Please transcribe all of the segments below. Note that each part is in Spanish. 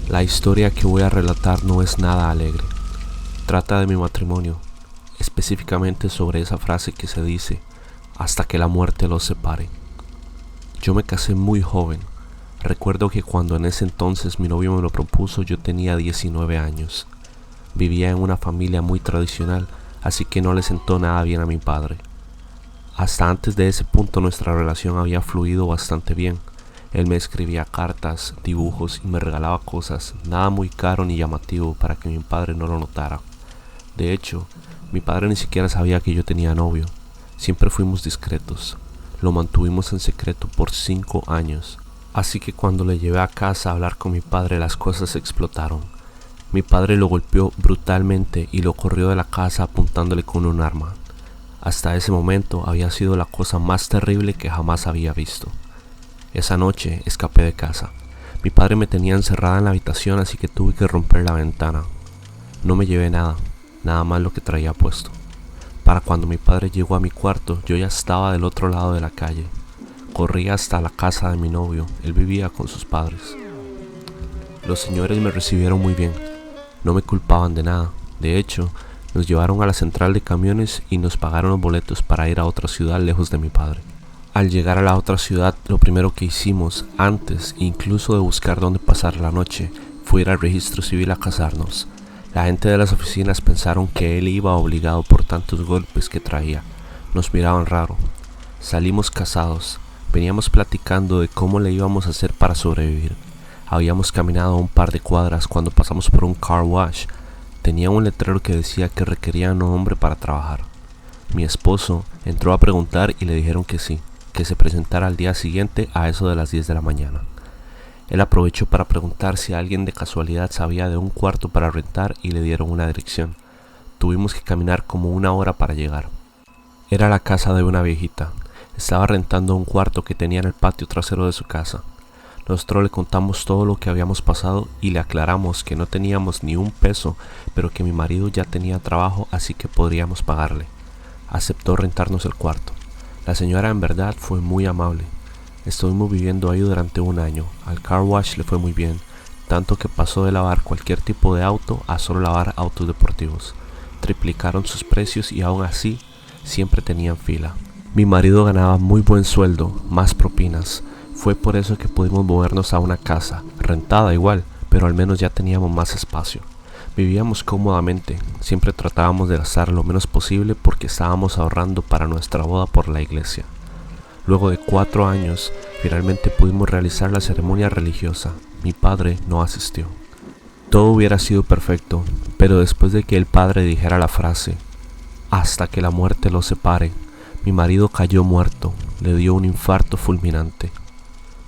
La historia que voy a relatar no es nada alegre. Trata de mi matrimonio, específicamente sobre esa frase que se dice, hasta que la muerte los separe. Yo me casé muy joven. Recuerdo que cuando en ese entonces mi novio me lo propuso yo tenía 19 años. Vivía en una familia muy tradicional, así que no le sentó nada bien a mi padre. Hasta antes de ese punto nuestra relación había fluido bastante bien. Él me escribía cartas, dibujos y me regalaba cosas, nada muy caro ni llamativo para que mi padre no lo notara. De hecho, mi padre ni siquiera sabía que yo tenía novio. Siempre fuimos discretos. Lo mantuvimos en secreto por 5 años. Así que cuando le llevé a casa a hablar con mi padre las cosas explotaron. Mi padre lo golpeó brutalmente y lo corrió de la casa apuntándole con un arma. Hasta ese momento había sido la cosa más terrible que jamás había visto. Esa noche escapé de casa. Mi padre me tenía encerrada en la habitación, así que tuve que romper la ventana. No me llevé nada más lo que traía puesto. Para cuando mi padre llegó a mi cuarto, yo ya estaba del otro lado de la calle. Corrí hasta la casa de mi novio, él vivía con sus padres. Los señores me recibieron muy bien, no me culpaban de nada. De hecho, nos llevaron a la central de camiones y nos pagaron los boletos para ir a otra ciudad lejos de mi padre. Al llegar a la otra ciudad, lo primero que hicimos, antes incluso de buscar dónde pasar la noche, fue ir al registro civil a casarnos. La gente de las oficinas pensaron que él iba obligado por tantos golpes que traía. Nos miraban raro. Salimos casados. Veníamos platicando de cómo le íbamos a hacer para sobrevivir. Habíamos caminado un par de cuadras cuando pasamos por un car wash. Tenía un letrero que decía que requerían un hombre para trabajar. Mi esposo entró a preguntar y le dijeron que sí, que se presentara al día siguiente a eso de las 10 de la mañana. Él aprovechó para preguntar si alguien de casualidad sabía de un cuarto para rentar y le dieron una dirección. Tuvimos que caminar como 1 hora para llegar. Era la casa de una viejita. Estaba rentando un cuarto que tenía en el patio trasero de su casa. Nosotros le contamos todo lo que habíamos pasado y le aclaramos que no teníamos ni un peso, pero que mi marido ya tenía trabajo, así que podríamos pagarle. Aceptó rentarnos el cuarto. La señora en verdad fue muy amable. Estuvimos viviendo ahí durante 1 año. Al car wash le fue muy bien, tanto que pasó de lavar cualquier tipo de auto a solo lavar autos deportivos. Triplicaron sus precios y aún así siempre tenían fila. Mi marido ganaba muy buen sueldo, más propinas. Fue por eso que pudimos movernos a una casa, rentada igual, pero al menos ya teníamos más espacio. Vivíamos cómodamente, siempre tratábamos de gastar lo menos posible porque estábamos ahorrando para nuestra boda por la iglesia. Luego de 4 años, finalmente pudimos realizar la ceremonia religiosa. Mi padre no asistió. Todo hubiera sido perfecto, pero después de que el padre dijera la frase, hasta que la muerte los separe, mi marido cayó muerto, le dio un infarto fulminante.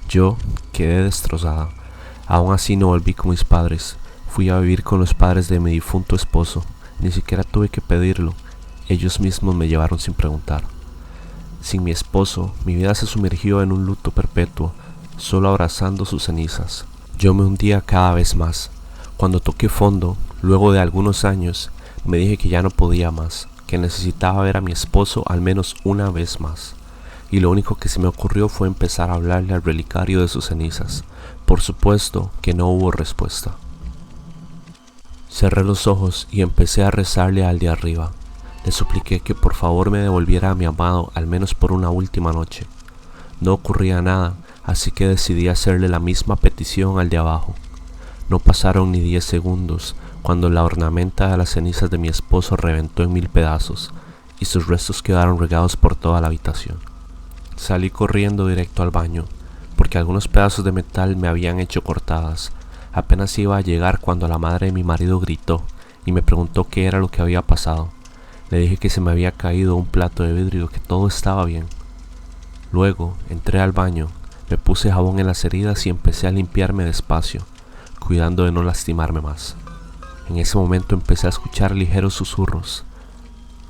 Yo quedé destrozada. Aún así no volví con mis padres. Fui a vivir con los padres de mi difunto esposo. Ni siquiera tuve que pedirlo. Ellos mismos me llevaron sin preguntar. Sin mi esposo, mi vida se sumergió en un luto perpetuo, solo abrazando sus cenizas. Yo me hundía cada vez más. Cuando toqué fondo, luego de algunos años, me dije que ya no podía más, que necesitaba ver a mi esposo al menos una vez más. Y lo único que se me ocurrió fue empezar a hablarle al relicario de sus cenizas. Por supuesto que no hubo respuesta. Cerré los ojos y empecé a rezarle al de arriba. Le supliqué que por favor me devolviera a mi amado al menos por una última noche. No ocurría nada, así que decidí hacerle la misma petición al de abajo. No pasaron ni 10 segundos cuando la ornamenta de las cenizas de mi esposo reventó en 1000 pedazos y sus restos quedaron regados por toda la habitación. Salí corriendo directo al baño, porque algunos pedazos de metal me habían hecho cortadas. Apenas iba a llegar cuando la madre de mi marido gritó y me preguntó qué era lo que había pasado. Le dije que se me había caído un plato de vidrio, que todo estaba bien. Luego entré al baño, me puse jabón en las heridas y empecé a limpiarme despacio, cuidando de no lastimarme más. En ese momento empecé a escuchar ligeros susurros.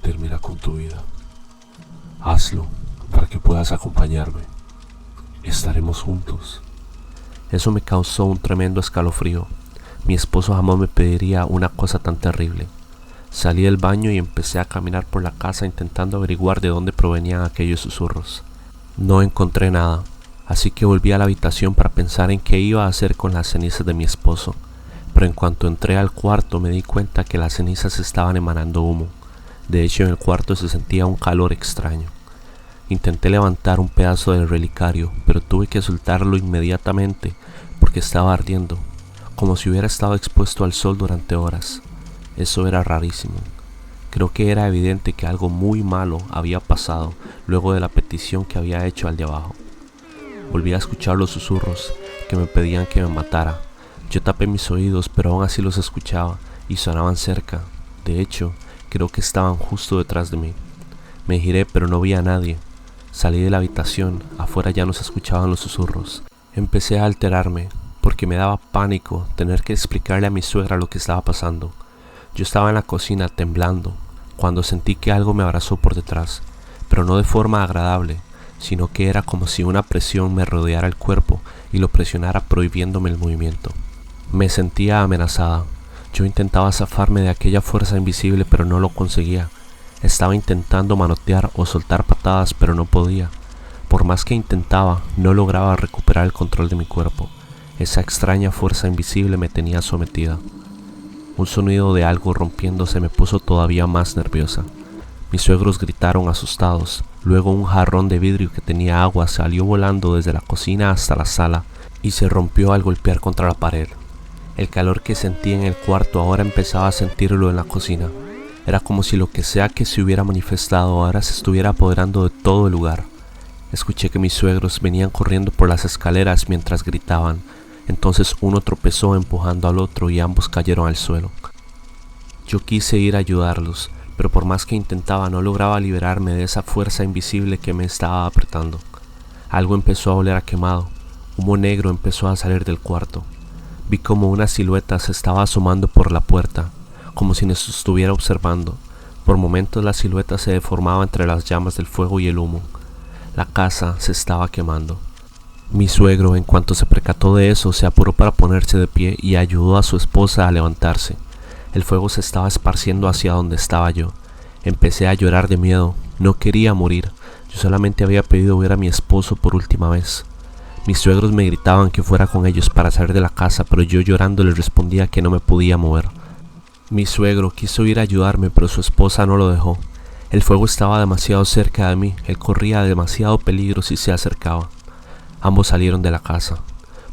Termina con tu vida. Hazlo para que puedas acompañarme. Estaremos juntos. Eso me causó un tremendo escalofrío. Mi esposo jamás me pediría una cosa tan terrible. Salí del baño y empecé a caminar por la casa intentando averiguar de dónde provenían aquellos susurros. No encontré nada, así que volví a la habitación para pensar en qué iba a hacer con las cenizas de mi esposo. pero en cuanto entré al cuarto me di cuenta que las cenizas estaban emanando humo. De hecho, en el cuarto se sentía un calor extraño. Intenté levantar un pedazo del relicario, pero tuve que soltarlo inmediatamente porque estaba ardiendo, como si hubiera estado expuesto al sol durante horas. Eso era rarísimo. Creo que era evidente que algo muy malo había pasado luego de la petición que había hecho al de abajo. Volví a escuchar los susurros que me pedían que me matara. Yo tapé mis oídos, pero aún así los escuchaba y sonaban cerca. De hecho, creo que estaban justo detrás de mí. Me giré, pero no vi a nadie. Salí de la habitación, afuera ya no se escuchaban los susurros. Empecé a alterarme, porque me daba pánico tener que explicarle a mi suegra lo que estaba pasando. Yo estaba en la cocina temblando, cuando sentí que algo me abrazó por detrás, pero no de forma agradable, sino que era como si una presión me rodeara el cuerpo y lo presionara prohibiéndome el movimiento. Me sentía amenazada. Yo intentaba zafarme de aquella fuerza invisible, pero no lo conseguía. Estaba intentando manotear o soltar patadas, pero no podía. Por más que intentaba, no lograba recuperar el control de mi cuerpo. Esa extraña fuerza invisible me tenía sometida. Un sonido de algo rompiéndose me puso todavía más nerviosa. Mis suegros gritaron asustados. Luego un jarrón de vidrio que tenía agua salió volando desde la cocina hasta la sala y se rompió al golpear contra la pared. El calor que sentí en el cuarto ahora empezaba a sentirlo en la cocina. Era como si lo que sea que se hubiera manifestado ahora se estuviera apoderando de todo el lugar. Escuché que mis suegros venían corriendo por las escaleras mientras gritaban. Entonces uno tropezó empujando al otro y ambos cayeron al suelo. Yo quise ir a ayudarlos, pero por más que intentaba no lograba liberarme de esa fuerza invisible que me estaba apretando. Algo empezó a oler a quemado. Humo negro empezó a salir del cuarto. Vi como una silueta se estaba asomando por la puerta, como si nos estuviera observando. Por momentos la silueta se deformaba entre las llamas del fuego y el humo. La casa se estaba quemando. Mi suegro, en cuanto se percató de eso, se apuró para ponerse de pie y ayudó a su esposa a levantarse. El fuego se estaba esparciendo hacia donde estaba yo. Empecé a llorar de miedo. No quería morir. Yo solamente había pedido ver a mi esposo por última vez. Mis suegros me gritaban que fuera con ellos para salir de la casa, pero yo llorando les respondía que no me podía mover. Mi suegro quiso ir a ayudarme, pero su esposa no lo dejó. El fuego estaba demasiado cerca de mí. Él corría demasiado peligro si se acercaba. Ambos salieron de la casa.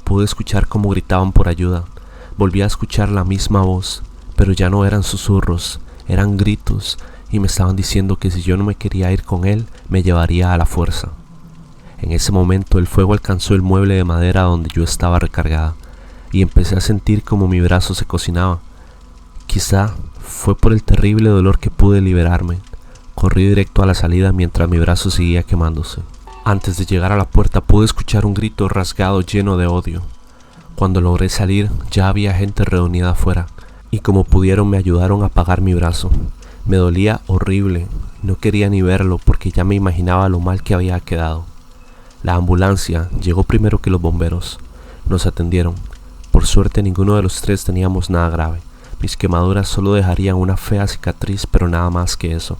Pude escuchar cómo gritaban por ayuda. Volví a escuchar la misma voz, pero ya no eran susurros, eran gritos, y me estaban diciendo que si yo no me quería ir con él, me llevaría a la fuerza. En ese momento el fuego alcanzó el mueble de madera donde yo estaba recargada, y empecé a sentir como mi brazo se cocinaba. Quizá fue por el terrible dolor que pude liberarme. Corrí directo a la salida mientras mi brazo seguía quemándose. Antes de llegar a la puerta pude escuchar un grito rasgado lleno de odio. Cuando logré salir ya había gente reunida afuera, y como pudieron me ayudaron a apagar mi brazo. Me dolía horrible, no quería ni verlo porque ya me imaginaba lo mal que había quedado. La ambulancia llegó primero que los bomberos. Nos atendieron. Por suerte ninguno de los tres teníamos nada grave. Mis quemaduras solo dejarían una fea cicatriz, pero nada más que eso.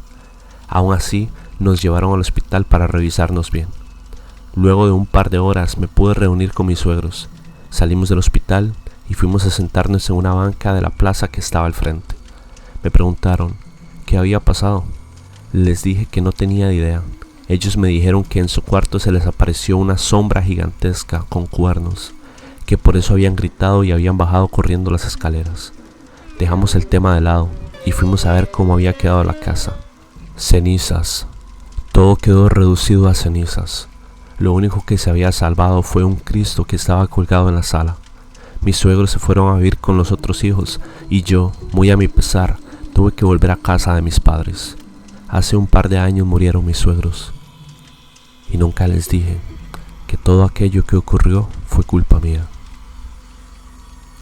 Aún así, nos llevaron al hospital para revisarnos bien. Luego de un par de horas me pude reunir con mis suegros. Salimos del hospital y fuimos a sentarnos en una banca de la plaza que estaba al frente. Me preguntaron qué había pasado. Les dije que no tenía idea. Ellos me dijeron que en su cuarto se les apareció una sombra gigantesca con cuernos, que por eso habían gritado y habían bajado corriendo las escaleras. Dejamos el tema de lado y fuimos a ver cómo había quedado la casa. Cenizas. Todo quedó reducido a cenizas. Lo único que se había salvado fue un Cristo que estaba colgado en la sala. Mis suegros se fueron a vivir con los otros hijos y yo, muy a mi pesar, tuve que volver a casa de mis padres. Hace un par de años murieron mis suegros y nunca les dije que todo aquello que ocurrió fue culpa mía.